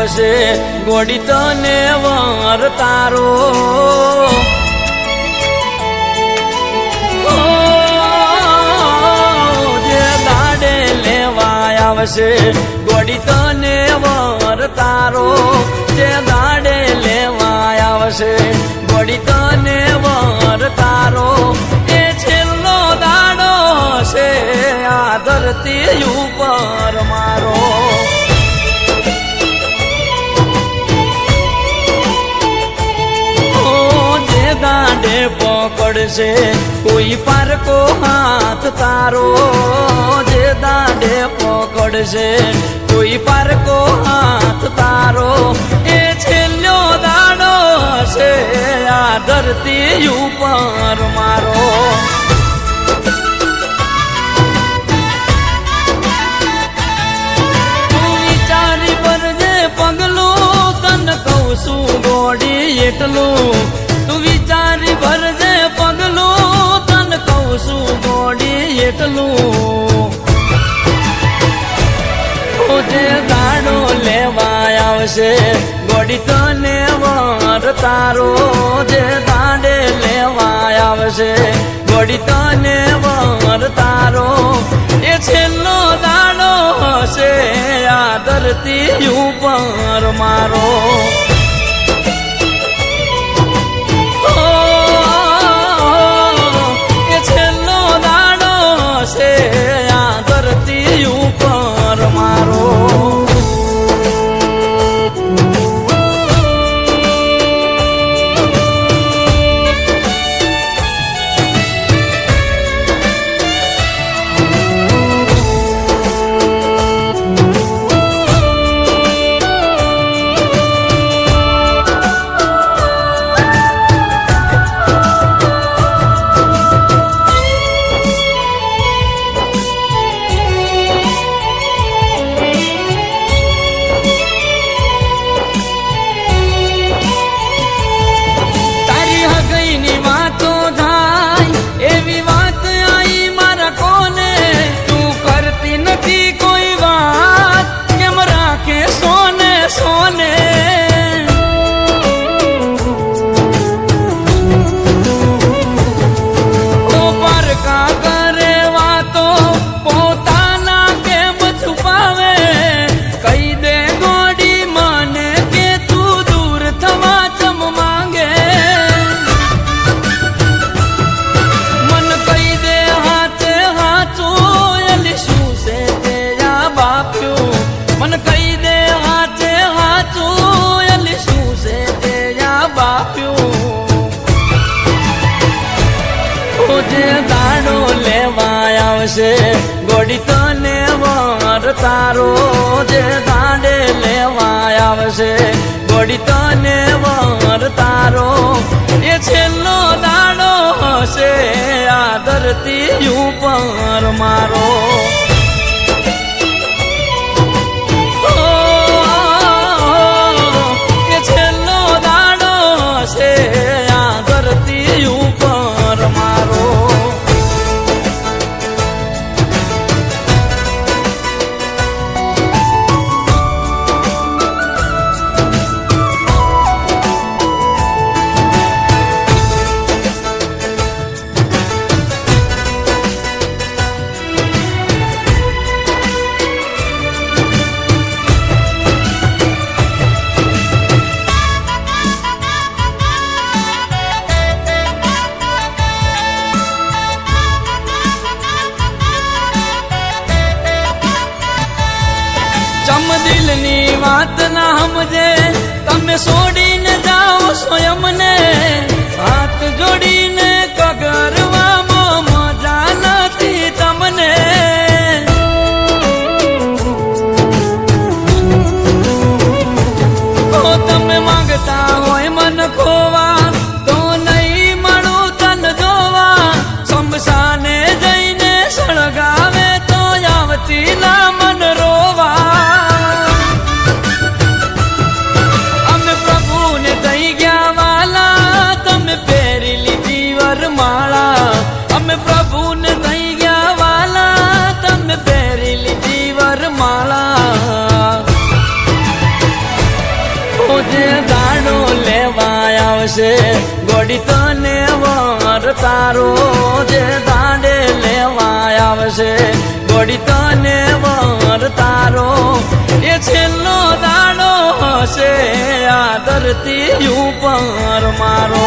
આવશે ગોડી તને વર તારો જે દાડે લેવા આવશે ગોડી તને વર તારો જે દાડે લેવા આવશે ગોડી તને વર તારો એ છેલ્લો દાડો છે આ ધરતી ઉપર મારો જે દાડે પકડશે કોઈ પારકો હાથ તારો જે દાડે પકડશે કોઈ પારકો હાથ તારો એ છેલ્લો દાડો છે આ ધરતી ઉપર મારો તું વિચારી ભરજે પગલું તને કહું છું ગોડી એટલું તું વિચારી ભરજે પગલું તને કહું છું ગોડી એટલું જે દાડો લેવા આવશે ગોડી તને વર તારો જે દાડે લેવા આવશે ગોડી તને વર તારો એ છેલ્લો દાડો હશે આ ધરતી ઉપર મારો એ છેલ્લો દાડો હશે આ ધરતી ઉપર મારો જે દાડો લેવા આવશે ગોડી તને વર તારો જે દાડે લેવા આવશે ગોડી તને વર તારો એ છેલ્લો દાડો હશે આ ધરતી ઉપર મારો એ છેલ્લો દાડો હશે આ ધરતી ઉપર મારો દિલની વાત ના સમજે તમે છોડીને જાઓ સ્વયંને હાથ જોડીને કગરવામાં મજા નથી તમને તો તમે માંગતા હોય મન ખોવા તો નહીં મળું તન જોવા શમશાને જઈને સળગાવે તો આવતી ના મન રોવા માળા આવશે ગોડી તને વર તારો જે દાડે લેવા આવશે ગોડી તને વર તારો એ છેલ્લો દાડો હશે આ ધરતી ઉપર મારો